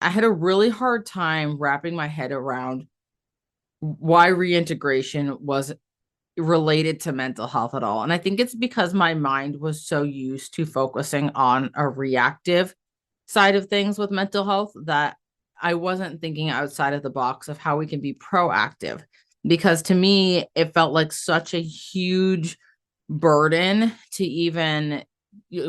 I had a really hard time wrapping my head around why reintegration was related to mental health at all. And I think it's because my mind was so used to focusing on a reactive side of things with mental health that I wasn't thinking outside of the box of how we can be proactive. Because to me, it felt like such a huge burden to even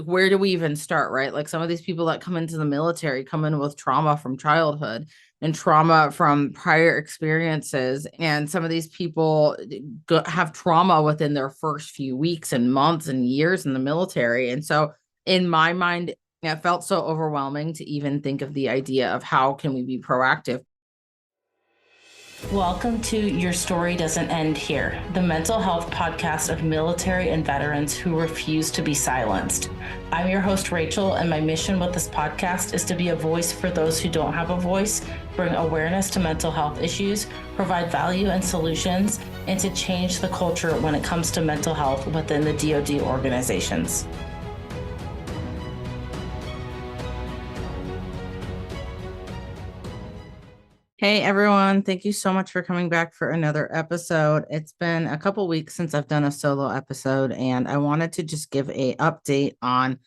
where do we even start, right? Like some of these people that come into the military come in with trauma from childhood and trauma from prior experiences. And some of these people have trauma within their first few weeks and months and years in the military. And so, in my mind, it felt so overwhelming to even think of the idea of how can we be proactive. Welcome to Your Story Doesn't End Here, the mental health podcast of military and veterans who refuse to be silenced. I'm your host, Rachel, and my mission with this podcast is to be a voice for those who don't have a voice, bring awareness to mental health issues, provide value and solutions, and to change the culture when it comes to mental health within the DoD organizations. Hey everyone, thank you so much for coming back for another episode. It's been a couple weeks since I've done a solo episode, and I wanted to just give a update on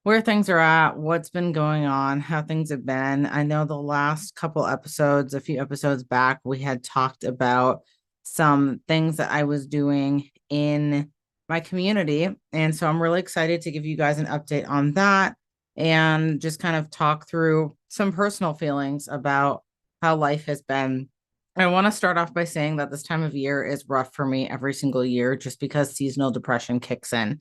where things are at, what's been going on, how things have been. I know the last couple episodes, a few episodes back, we had talked about some things that I was doing in my community. And so I'm really excited to give you guys an update on that and just kind of talk through some personal feelings about how life has been. I want to start off by saying that this time of year is rough for me every single year just because seasonal depression kicks in.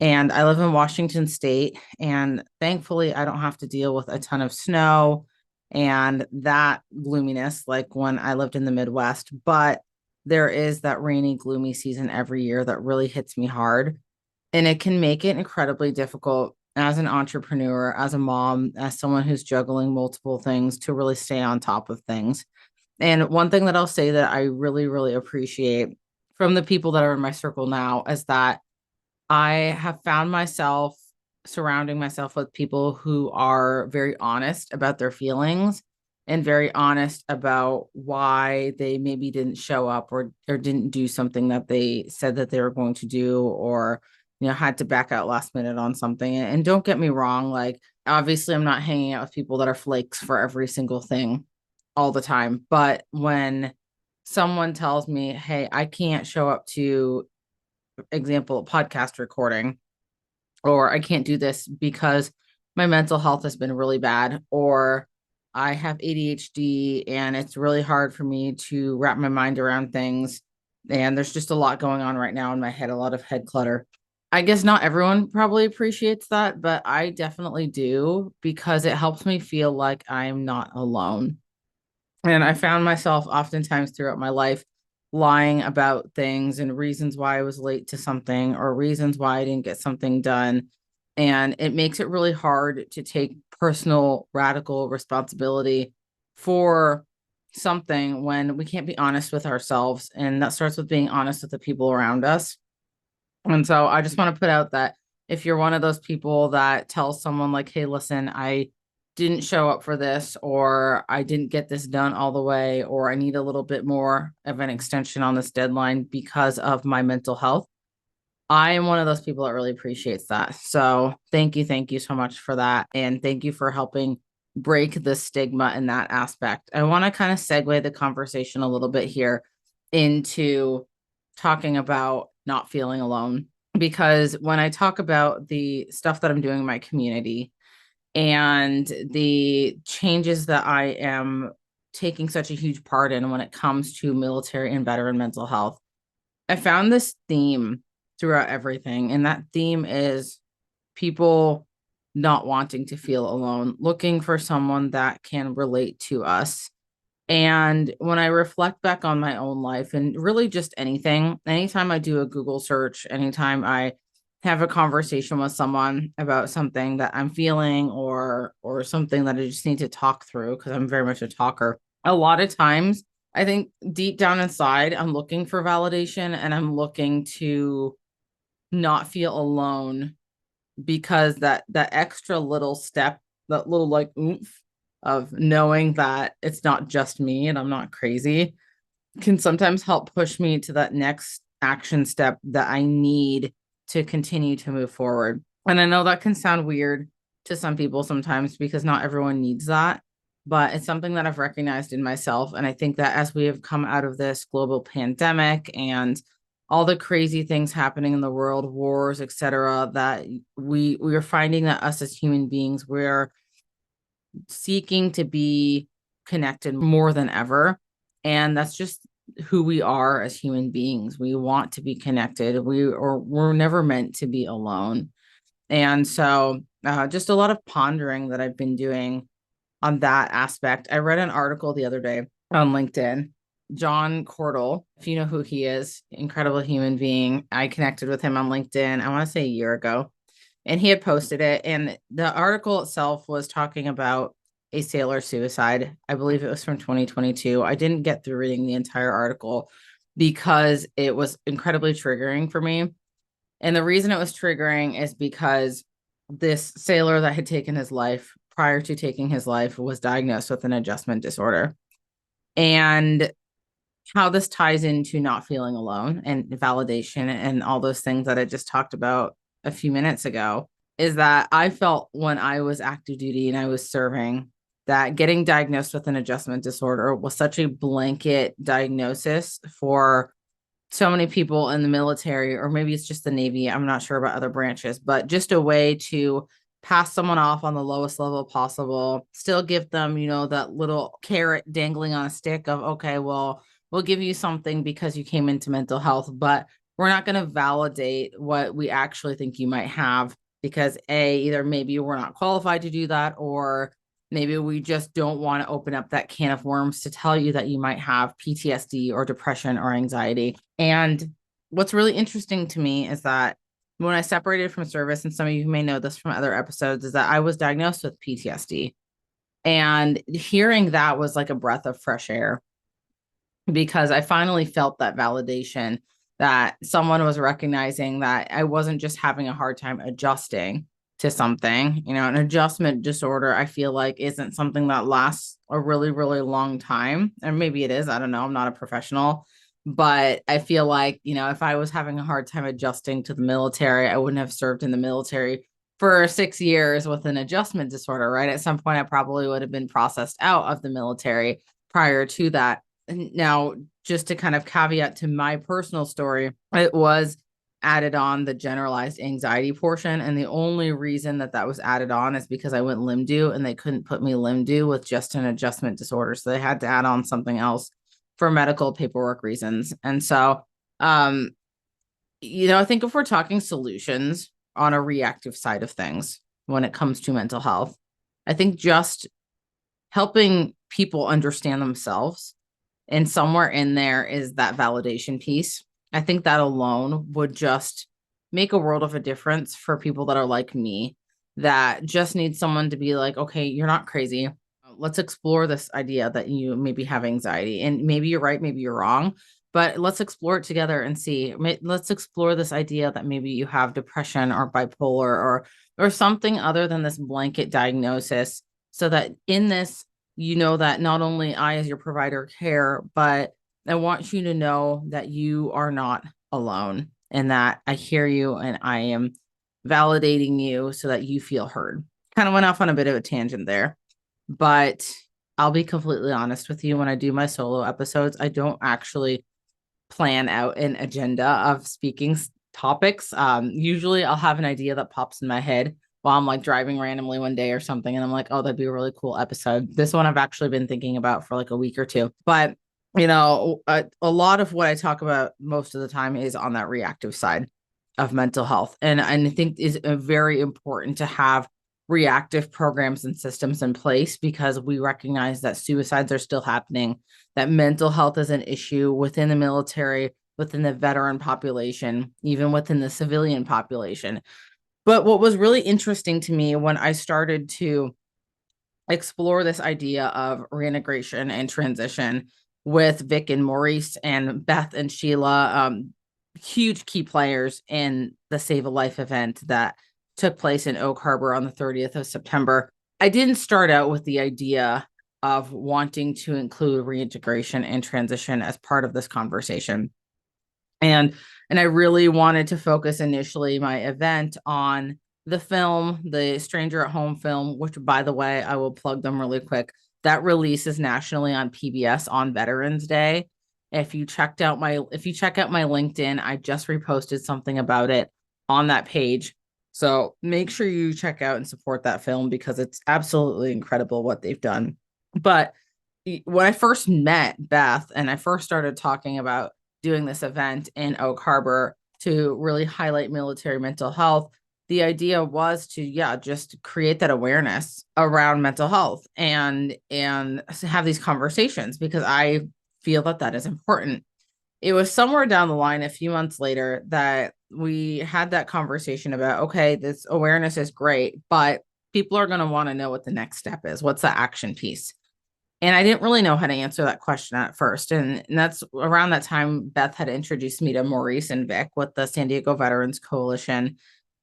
And I live in Washington State, and thankfully, I don't have to deal with a ton of snow and that gloominess like when I lived in the Midwest. But there is that rainy, gloomy season every year that really hits me hard. And it can make it incredibly difficult as an entrepreneur, as a mom, as someone who's juggling multiple things to really stay on top of things. And one thing that I'll say that I really, really appreciate from the people that are in my circle now is that I have found myself surrounding myself with people who are very honest about their feelings and very honest about why they maybe didn't show up or didn't do something that they said that they were going to do, or had to back out last minute on something. And don't get me wrong, like obviously I'm not hanging out with people that are flakes for every single thing all the time, but when someone tells me, hey, I can't show up to example, a podcast recording, or I can't do this because my mental health has been really bad, or I have ADHD and it's really hard for me to wrap my mind around things. And there's just a lot going on right now in my head, a lot of head clutter. I guess not everyone probably appreciates that, but I definitely do because it helps me feel like I'm not alone. And I found myself oftentimes throughout my life lying about things and reasons why I was late to something or reasons why I didn't get something done. And it makes it really hard to take personal, radical responsibility for something when we can't be honest with ourselves. And that starts with being honest with the people around us. And so I just want to put out that if you're one of those people that tells someone, like, hey, listen, I didn't show up for this, or I didn't get this done all the way, or I need a little bit more of an extension on this deadline because of my mental health. I am one of those people that really appreciates that. So thank you. Thank you so much for that. And thank you for helping break the stigma in that aspect. I want to kind of segue the conversation a little bit here into talking about not feeling alone. Because when I talk about the stuff that I'm doing in my community, and the changes that I am taking such a huge part in when it comes to military and veteran mental health, I found this theme throughout everything. And that theme is people not wanting to feel alone, looking for someone that can relate to us. And when I reflect back on my own life and really just anything, anytime I do a Google search, anytime I have a conversation with someone about something that I'm feeling or something that I just need to talk through because I'm very much a talker. A lot of times, I think deep down inside, I'm looking for validation and I'm looking to not feel alone because that extra little step, that little like oomph of knowing that it's not just me and I'm not crazy can sometimes help push me to that next action step that I need to continue to move forward. And I know that can sound weird to some people sometimes because not everyone needs that, but it's something that I've recognized in myself. And I think that as we have come out of this global pandemic and all the crazy things happening in the world, wars, etc., that we are finding that us as human beings, we're seeking to be connected more than ever. And that's just who we are as human beings. We want to be connected. We're never meant to be alone. And so just a lot of pondering that I've been doing on that aspect. I read an article the other day on LinkedIn. John Cordell, if you know who he is, incredible human being. I connected with him on LinkedIn, I want to say a year ago, and he had posted it. And the article itself was talking about a sailor suicide. I believe it was from 2022. I didn't get through reading the entire article because it was incredibly triggering for me. And the reason it was triggering is because this sailor that had taken his life prior to taking his life was diagnosed with an adjustment disorder. And how this ties into not feeling alone and validation and all those things that I just talked about a few minutes ago is that I felt when I was active duty and I was serving that getting diagnosed with an adjustment disorder was such a blanket diagnosis for so many people in the military, or maybe it's just the Navy. I'm not sure about other branches, but just a way to pass someone off on the lowest level possible, still give them, that little carrot dangling on a stick of, okay, well, we'll give you something because you came into mental health, but we're not going to validate what we actually think you might have because either maybe we're not qualified to do that, or maybe we just don't want to open up that can of worms to tell you that you might have PTSD or depression or anxiety. And what's really interesting to me is that when I separated from service, and some of you may know this from other episodes, is that I was diagnosed with PTSD. And hearing that was like a breath of fresh air because I finally felt that validation that someone was recognizing that I wasn't just having a hard time adjusting to something. An adjustment disorder, I feel like, isn't something that lasts a really, really long time. And maybe it is. I don't know. I'm not a professional. But I feel like, if I was having a hard time adjusting to the military, I wouldn't have served in the military for 6 years with an adjustment disorder, right? At some point, I probably would have been processed out of the military prior to that. Now, just to kind of caveat to my personal story, it was added on the generalized anxiety portion. And the only reason that was added on is because I went LIMDU and they couldn't put me LIMDU with just an adjustment disorder. So they had to add on something else for medical paperwork reasons. And so, I think if we're talking solutions on a reactive side of things when it comes to mental health, I think just helping people understand themselves, and somewhere in there is that validation piece. I think that alone would just make a world of a difference for people that are like me, that just need someone to be like, okay, you're not crazy. Let's explore this idea that you maybe have anxiety, and maybe you're right, maybe you're wrong, but let's explore it together and see. Let's explore this idea that maybe you have depression or bipolar or something other than this blanket diagnosis, so that in this, that not only I, as your provider, care, but I want you to know that you are not alone and that I hear you and I am validating you so that you feel heard. Kind of went off on a bit of a tangent there, but I'll be completely honest with you. When I do my solo episodes, I don't actually plan out an agenda of speaking topics. Usually I'll have an idea that pops in my head while I'm like driving randomly one day or something. And I'm like, oh, that'd be a really cool episode. This one I've actually been thinking about for like a week or two. But, a lot of what I talk about most of the time is on that reactive side of mental health. And I think is very important to have reactive programs and systems in place because we recognize that suicides are still happening, that mental health is an issue within the military, within the veteran population, even within the civilian population. But what was really interesting to me when I started to explore this idea of reintegration and transition with Vic and Maurice and Beth and Sheila, huge key players in the Save a Life event that took place in Oak Harbor on the 30th of September. I didn't start out with the idea of wanting to include reintegration and transition as part of this conversation. And I really wanted to focus initially my event on the film, the Stranger at Home film, which, by the way, I will plug them really quick. That releases nationally on PBS on Veterans Day. If you check out my LinkedIn, I just reposted something about it on that page. So make sure you check out and support that film because it's absolutely incredible what they've done. But when I first met Beth and I first started talking about doing this event in Oak Harbor to really highlight military mental health, the idea was to, just create that awareness around mental health and have these conversations because I feel that is important. It was somewhere down the line, a few months later, that we had that conversation about, okay, this awareness is great, but people are going to want to know what the next step is. What's the action piece? And I didn't really know how to answer that question at first. And that's around that time, Beth had introduced me to Maurice and Vic with the San Diego Veterans Coalition.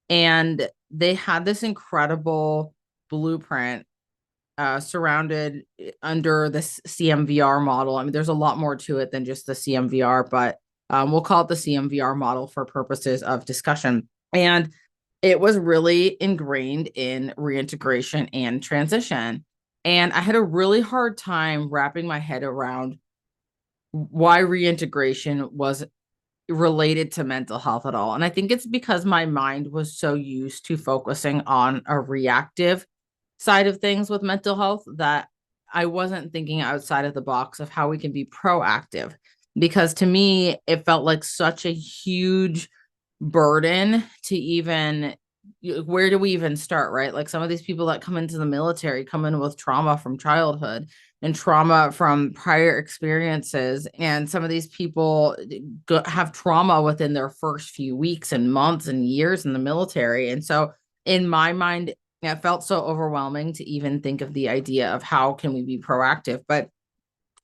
And they had this incredible blueprint surrounded under this CMVR model. I mean, there's a lot more to it than just the CMVR, but we'll call it the CMVR model for purposes of discussion. And it was really ingrained in reintegration and transition. And I had a really hard time wrapping my head around why reintegration was related to mental health at all. And I think it's because my mind was so used to focusing on a reactive side of things with mental health that I wasn't thinking outside of the box of how we can be proactive. Because to me, it felt like such a huge burden to even, where do we even start, right? Like some of these people that come into the military come in with trauma from childhood and trauma from prior experiences. And some of these people have trauma within their first few weeks and months and years in the military. And so in my mind, it felt so overwhelming to even think of the idea of how can we be proactive. But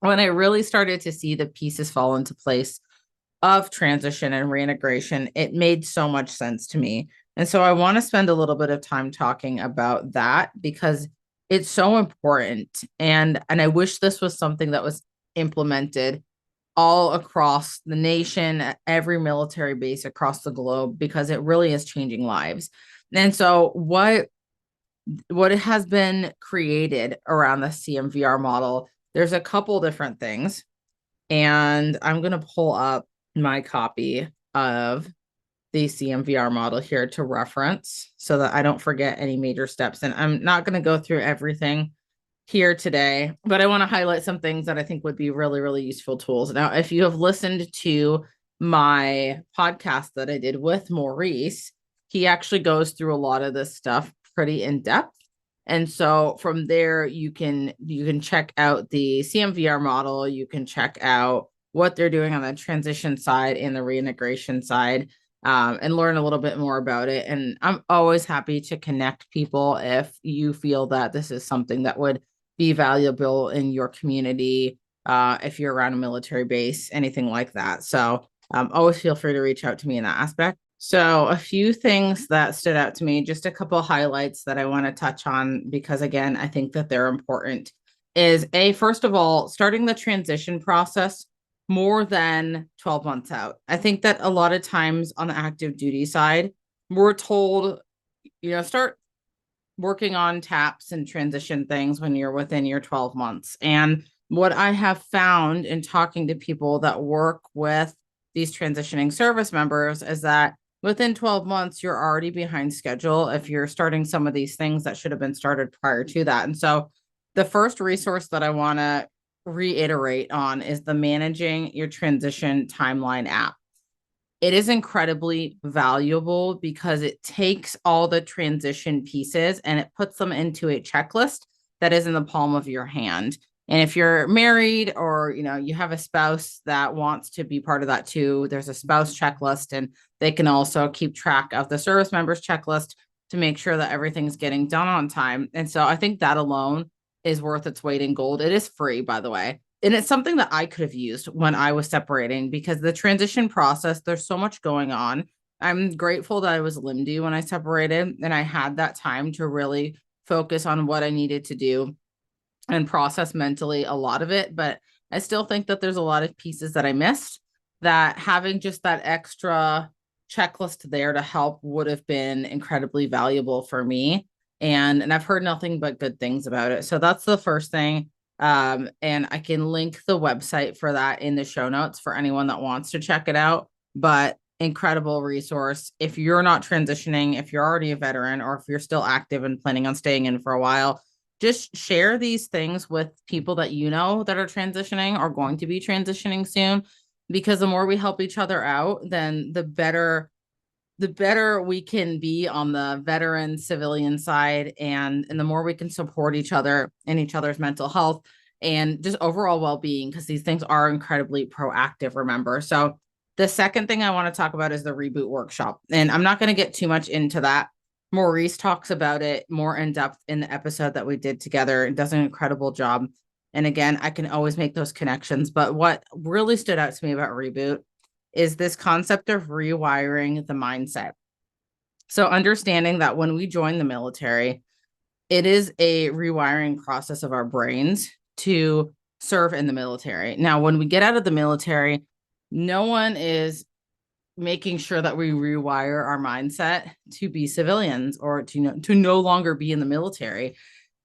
when I really started to see the pieces fall into place of transition and reintegration, it made so much sense to me. And so I want to spend a little bit of time talking about that because it's so important. And I wish this was something that was implemented all across the nation, at every military base across the globe, because it really is changing lives. And so what has been created around the CMVR model, there's a couple different things. And I'm going to pull up my copy of the CMVR model here to reference so that I don't forget any major steps. And I'm not going to go through everything here today, but I want to highlight some things that I think would be really, really useful tools. Now, if you have listened to my podcast that I did with Maurice, he actually goes through a lot of this stuff pretty in depth. And so from there, you can check out the CMVR model. You can check out what they're doing on the transition side and the reintegration side, and learn a little bit more about it. And I'm always happy to connect people if you feel that this is something that would be valuable in your community, if you're around a military base, anything like that. So always feel free to reach out to me in that aspect. So a few things that stood out to me, just a couple of highlights that I want to touch on, because again, I think that they're important, is first of all, starting the transition process more than 12 months out. I think that a lot of times on the active duty side, we're told, start working on TAPS and transition things when you're within your 12 months. And what I have found in talking to people that work with these transitioning service members is that within 12 months, you're already behind schedule if you're starting some of these things that should have been started prior to that. And so the first resource that I want to reiterate on is the Managing Your Transition Timeline app. It is incredibly valuable because it takes all the transition pieces and it puts them into a checklist that is in the palm of your hand. And if you're married or, you have a spouse that wants to be part of that too, there's a spouse checklist, and they can also keep track of the service members checklist to make sure that everything's getting done on time. And so I think that alone is worth its weight in gold. It is free, by the way. And it's something that I could have used when I was separating, because the transition process, there's so much going on. I'm grateful that I was LIMD when I separated and I had that time to really focus on what I needed to do and process mentally a lot of it. But I still think that there's a lot of pieces that I missed, that having just that extra checklist there to help would have been incredibly valuable for me. And I've heard nothing but good things about it. So that's the first thing. And I can link the website for that in the show notes for anyone that wants to check it out. But incredible resource. If you're not transitioning, if you're already a veteran, or if you're still active and planning on staying in for a while, just share these things with people that you know that are transitioning or going to be transitioning soon, because the more we help each other out, then the better we can be on the veteran civilian side, and the more we can support each other and each other's mental health and just overall well-being, because these things are incredibly proactive, remember. So the second thing I want to talk about is the reboot workshop, and I'm not going to get too much into that. Maurice talks about it more in depth in the episode that we did together and does an incredible job. And again, I can always make those connections, but what really stood out to me about reboot is this concept of rewiring the mindset. So understanding that when we join the military, it is a rewiring process of our brains to serve in the military. Now, when we get out of the military, no one is making sure that we rewire our mindset to be civilians or to no longer be in the military.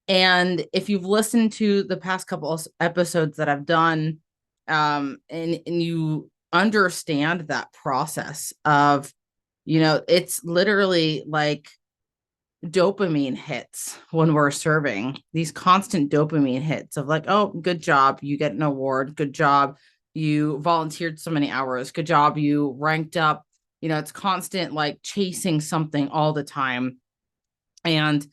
And if you've listened to the past couple of episodes that I've done, and you understand that process of, it's literally like dopamine hits when we're serving, these constant dopamine hits of like, oh, good job, you get an award, good job, you volunteered so many hours, good job, you ranked up. It's constant like chasing something all the time. And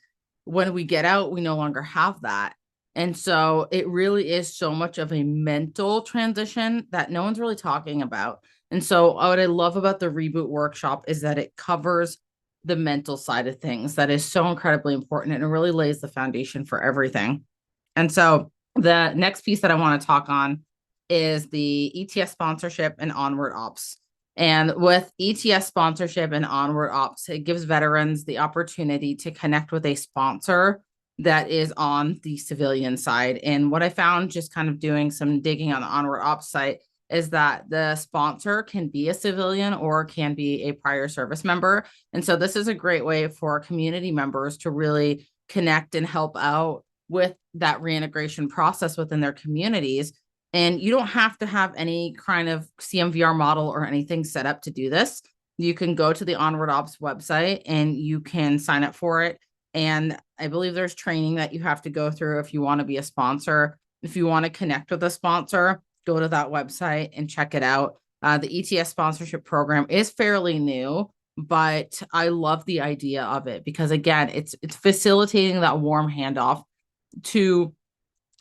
when we get out, we no longer have that. And so it really is so much of a mental transition that no one's really talking about. And so what I love about the reboot workshop is that it covers the mental side of things. That is so incredibly important, and it really lays the foundation for everything. And so the next piece that I want to talk on is the ETS sponsorship and onward ops. And with ETS sponsorship and onward ops, it gives veterans the opportunity to connect with a sponsor that is on the civilian side. And what I found just kind of doing some digging on the onward ops site is that the sponsor can be a civilian or can be a prior service member. And so this is a great way for community members to really connect and help out with that reintegration process within their communities. And you don't have to have any kind of CMVR model or anything set up to do this. You can go to the Onward Ops website and you can sign up for it. And I believe there's training that you have to go through if you want to be a sponsor. If you want to connect with a sponsor, go to that website and check it out. The ETS sponsorship program is fairly new, but I love the idea of it because, again, it's facilitating that warm handoff to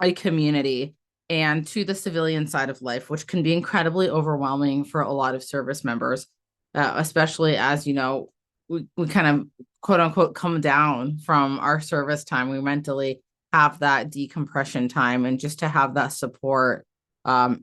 a community and to the civilian side of life, which can be incredibly overwhelming for a lot of service members, especially as, we kind of quote unquote come down from our service time. We mentally have that decompression time, and just to have that support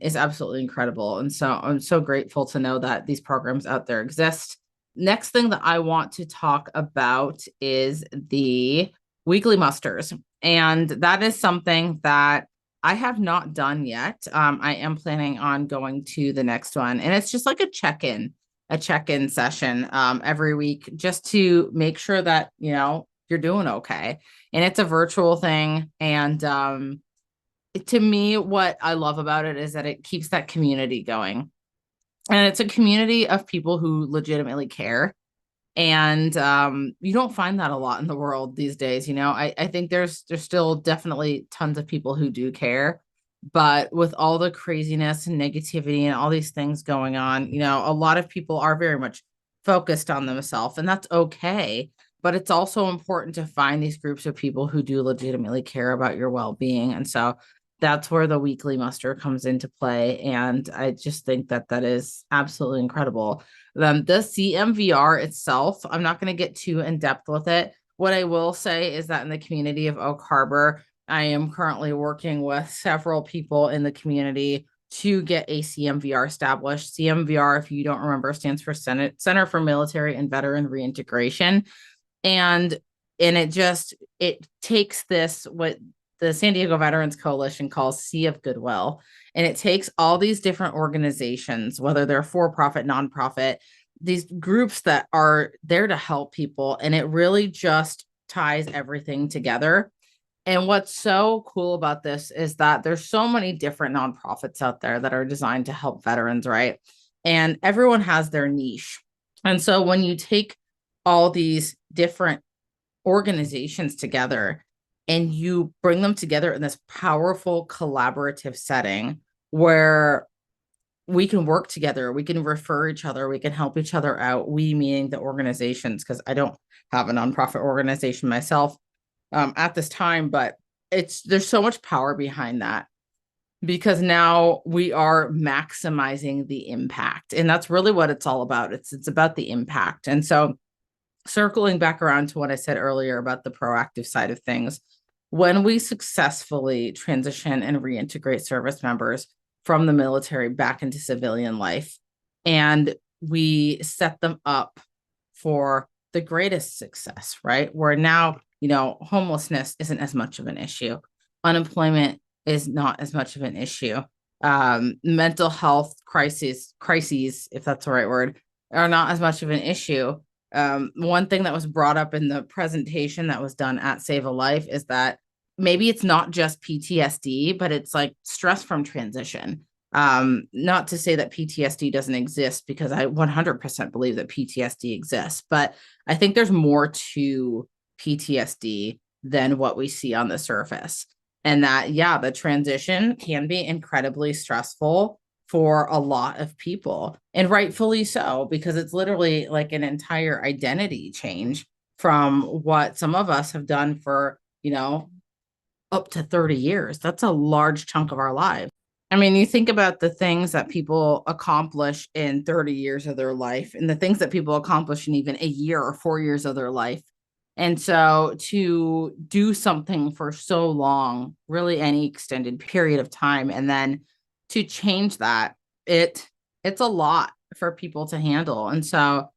is absolutely incredible. And so I'm so grateful to know that these programs out there exist. Next thing that I want to talk about is the weekly musters. And that is something that I have not done yet. I am planning on going to the next one. And it's just like a check-in session every week, just to make sure that, you're doing okay. And it's a virtual thing. And to me, what I love about it is that it keeps that community going. And it's a community of people who legitimately care. And you don't find that a lot in the world these days. I think there's still definitely tons of people who do care, but with all the craziness and negativity and all these things going on, a lot of people are very much focused on themselves, and that's okay. But it's also important to find these groups of people who do legitimately care about your well-being. And so that's where the weekly muster comes into play. And I just think that that is absolutely incredible. The CMVR itself, I'm not going to get too in depth with it. What I will say is that in the community of Oak Harbor, I am currently working with several people in the community to get a CMVR established. CMVR, if you don't remember, stands for Center for Military and Veteran Reintegration. And And it takes this, what the San Diego Veterans Coalition calls Sea of Goodwill. And it takes all these different organizations, whether they're for-profit, nonprofit, these groups that are there to help people. And it really just ties everything together. And what's so cool about this is that there's so many different nonprofits out there that are designed to help veterans, right? And everyone has their niche. And so when you take all these different organizations together and you bring them together in this powerful collaborative setting where we can work together, we can refer each other, we can help each other out, we meaning the organizations, because I don't have a nonprofit organization myself at this time, but there's so much power behind that because now we are maximizing the impact, and that's really what it's all about. It's about the impact. And so circling back around to what I said earlier about the proactive side of things, when we successfully transition and reintegrate service members from the military back into civilian life, and we set them up for the greatest success, right? Where now, homelessness isn't as much of an issue. Unemployment is not as much of an issue. Mental health crises, if that's the right word, are not as much of an issue. One thing that was brought up in the presentation that was done at Save a Life is that maybe it's not just PTSD, but it's like stress from transition. Not to say that PTSD doesn't exist, because I 100% believe that PTSD exists, but I think there's more to PTSD than what we see on the surface. And that, yeah, the transition can be incredibly stressful for a lot of people, and rightfully so, because it's literally like an entire identity change from what some of us have done for, up to 30 years. That's a large chunk of our lives. I mean, you think about the things that people accomplish in 30 years of their life and the things that people accomplish in even a year or 4 years of their life. And so to do something for so long, really any extended period of time, and then to change that, it's a lot for people to handle. And so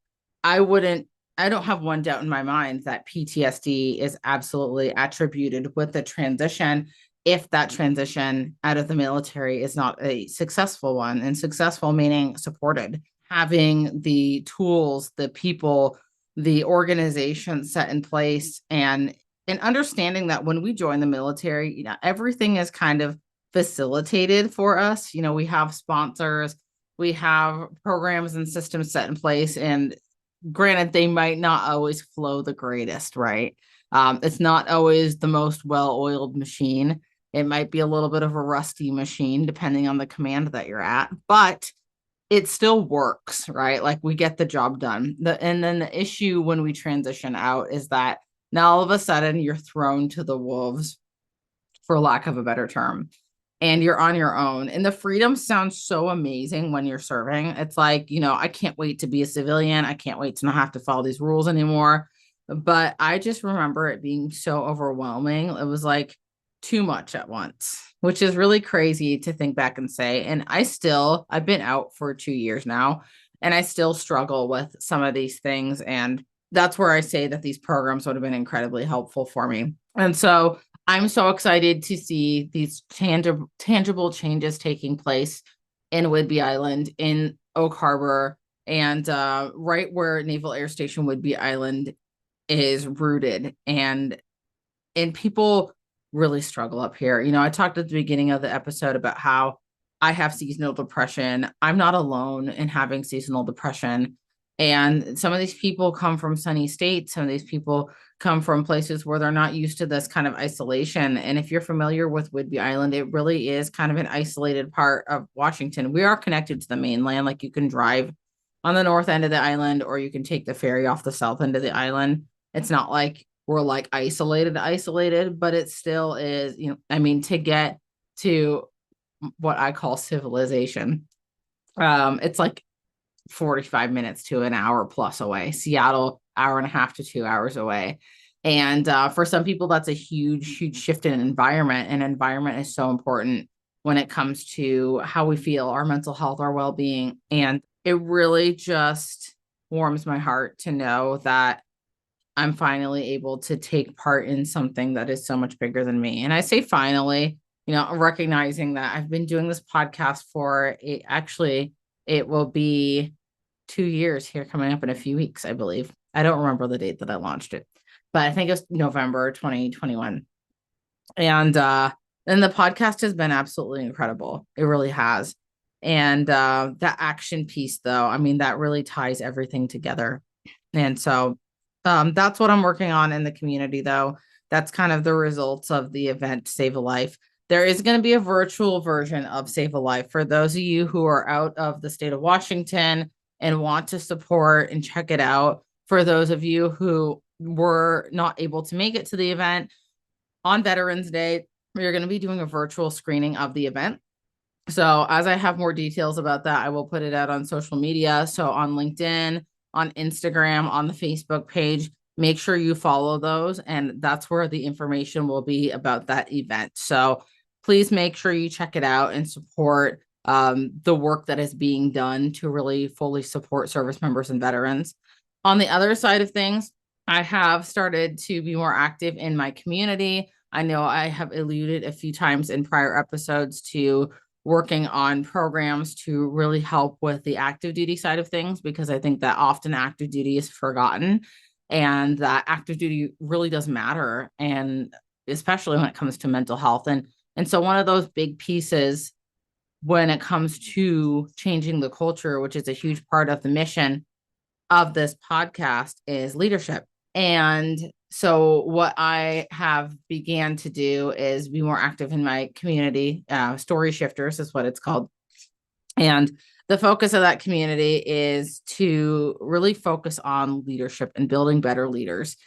I wouldn't I don't have one doubt in my mind that PTSD is absolutely attributed with the transition, if that transition out of the military is not a successful one, and successful meaning supported, having the tools, the people, the organization set in place, and understanding that when we join the military, everything is kind of facilitated for us. We have sponsors, we have programs and systems set in place, and granted, they might not always flow the greatest, right? It's not always the most well-oiled machine. It might be a little bit of a rusty machine, depending on the command that you're at, but it still works, right? Like, we get the job done. And then the issue when we transition out is that now all of a sudden you're thrown to the wolves, for lack of a better term, and you're on your own. And the freedom sounds so amazing when you're serving. It's like, I can't wait to be a civilian. I can't wait to not have to follow these rules anymore. But I just remember it being so overwhelming. It was like too much at once, which is really crazy to think back and say. And I've been out for 2 years now, and I still struggle with some of these things. And that's where I say that these programs would have been incredibly helpful for me. And so I'm so excited to see these tangible changes taking place in Whidbey Island, in Oak Harbor, and right where Naval Air Station Whidbey Island is rooted. And people really struggle up here. I talked at the beginning of the episode about how I have seasonal depression. I'm not alone in having seasonal depression. And some of these people come from sunny states. Some of these people come from places where they're not used to this kind of isolation. And if you're familiar with Whidbey Island, it really is kind of an isolated part of Washington. We are connected to the mainland. Like, you can drive on the north end of the island, or you can take the ferry off the south end of the island. It's not like we're like isolated, but it still is, to get to what I call civilization, it's like 45 minutes to an hour plus away. Seattle, hour and a half to 2 hours away. And for some people, that's a huge shift in environment. And environment is so important when it comes to how we feel, our mental health, our well-being. And it really just warms my heart to know that I'm finally able to take part in something that is so much bigger than me. And I say finally, recognizing that I've been doing this podcast for it will be 2 years here coming up in a few weeks, I believe. I don't remember the date that I launched it, but I think it's November 2021. And the podcast has been absolutely incredible. It really has. And that action piece, though, I mean, that really ties everything together. And so that's what I'm working on in the community, though. That's kind of the results of the event Save a Life. There is going to be a virtual version of Save a Life for those of you who are out of the state of Washington and want to support and check it out. For those of you who were not able to make it to the event on Veterans Day, we're going to be doing a virtual screening of the event. So as I have more details about that, I will put it out on social media. So on LinkedIn, on Instagram, on the Facebook page, make sure you follow those. And that's where the information will be about that event. So please make sure you check it out and support the work that is being done to really fully support service members and veterans. On the other side of things, I have started to be more active in my community. I know I have alluded a few times in prior episodes to working on programs to really help with the active duty side of things, because I think that often active duty is forgotten and that active duty really does matter. And especially when it comes to mental health. And so one of those big pieces when it comes to changing the culture, which is a huge part of the mission of this podcast, is leadership. And so what I have began to do is be more active in my community. Story Shifters is what it's called. And the focus of that community is to really focus on leadership and building better leaders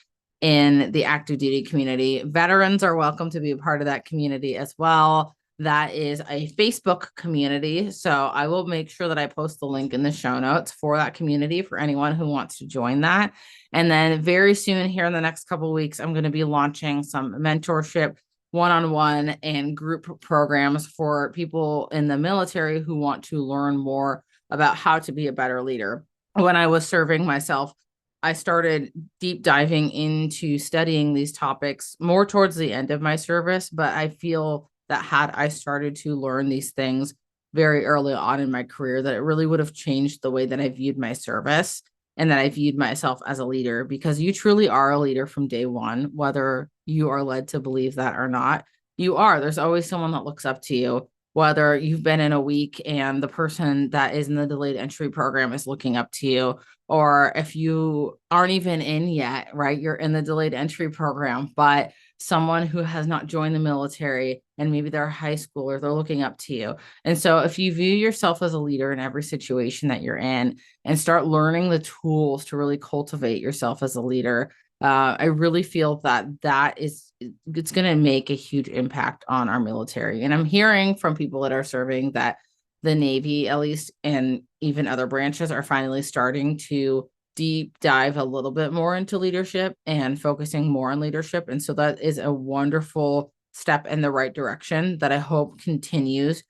in the active duty community. Veterans are welcome to be a part of that community as well. That is a Facebook community. So I will make sure that I post the link in the show notes for that community for anyone who wants to join that. And then very soon here in the next couple of weeks, I'm going to be launching some mentorship, one-on-one and group programs for people in the military who want to learn more about how to be a better leader. When I was serving myself, I started deep diving into studying these topics more towards the end of my service, but I feel that had I started to learn these things very early on in my career, that it really would have changed the way that I viewed my service and that I viewed myself as a leader, because you truly are a leader from day one, whether you are led to believe that or not. You are. There's always someone that looks up to you, whether you've been in a week and the person that is in the delayed entry program is looking up to you, or if you aren't even in yet, right? You're in the delayed entry program, but someone who has not joined the military and maybe they're a high schooler, they're looking up to you. And so if you view yourself as a leader in every situation that you're in and start learning the tools to really cultivate yourself as a leader, I really feel that it's going to make a huge impact on our military. And I'm hearing from people that are serving that the Navy, at least, and even other branches are finally starting to deep dive a little bit more into leadership and focusing more on leadership. And so that is a wonderful step in the right direction that I hope continues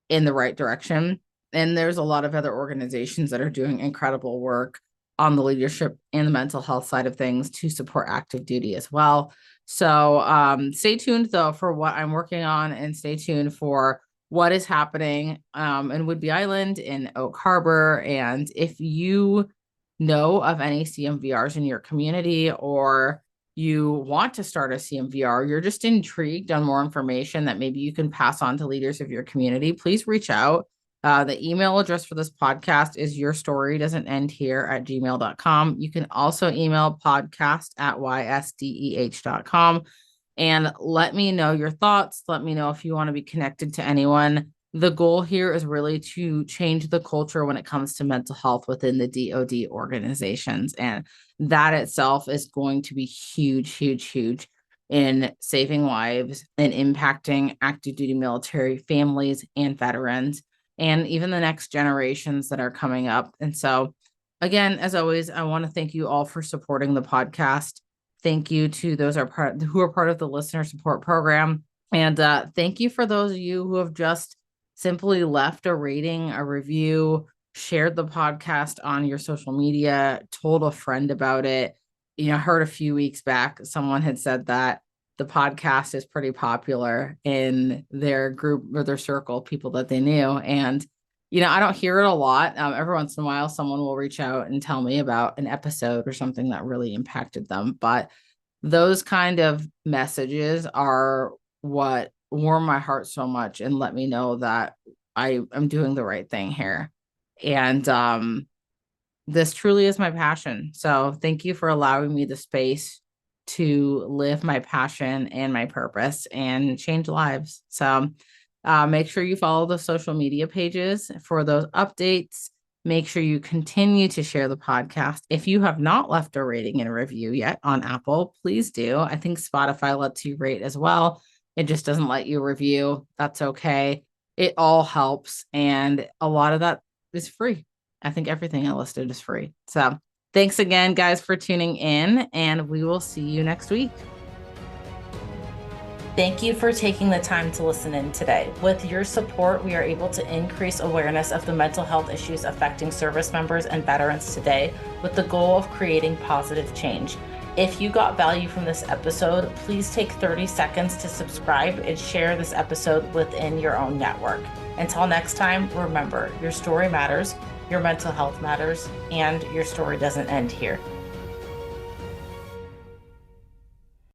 in the right direction. And there's a lot of other organizations that are doing incredible work on the leadership and the mental health side of things to support active duty as well. So stay tuned, though, for what I'm working on, and stay tuned for what is happening in Whidbey Island, in Oak Harbor. And if you know of any CMVRs in your community, or you want to start a CMVR, you're just intrigued on more information that maybe you can pass on to leaders of your community, please reach out. The email address for this podcast is yourstorydoesn'tendhere@gmail.com. You can also email podcast@ysdeh.com and let me know your thoughts. Let me know if you want to be connected to anyone. The goal here is really to change the culture when it comes to mental health within the DoD organizations. And that itself is going to be huge, huge, huge in saving lives and impacting active duty military families and veterans, and even the next generations that are coming up. And so, again, as always, I want to thank you all for supporting the podcast. Thank you to those who are part of the listener support program. And thank you for those of you who have just simply left a rating, a review, shared the podcast on your social media, told a friend about it. I heard a few weeks back, someone had said that the podcast is pretty popular in their group or their circle, people that they knew. And, I don't hear it a lot. Every once in a while, someone will reach out and tell me about an episode or something that really impacted them. But those kind of messages are what warm my heart so much and let me know that I am doing the right thing here. And this truly is my passion. So thank you for allowing me the space to live my passion and my purpose and change lives. So make sure you follow the social media pages for those updates. Make sure you continue to share the podcast. If you have not left a rating and a review yet on Apple, please do. I think Spotify lets you rate as well. It just doesn't let you review. That's okay. It all helps. And a lot of that is free. I think everything I listed is free. So thanks again, guys, for tuning in, and we will see you next week. Thank you for taking the time to listen in today. With your support, we are able to increase awareness of the mental health issues affecting service members and veterans today, with the goal of creating positive change. If you got value from this episode, please take 30 seconds to subscribe and share this episode within your own network. Until next time, remember, your story matters, your mental health matters, and your story doesn't end here.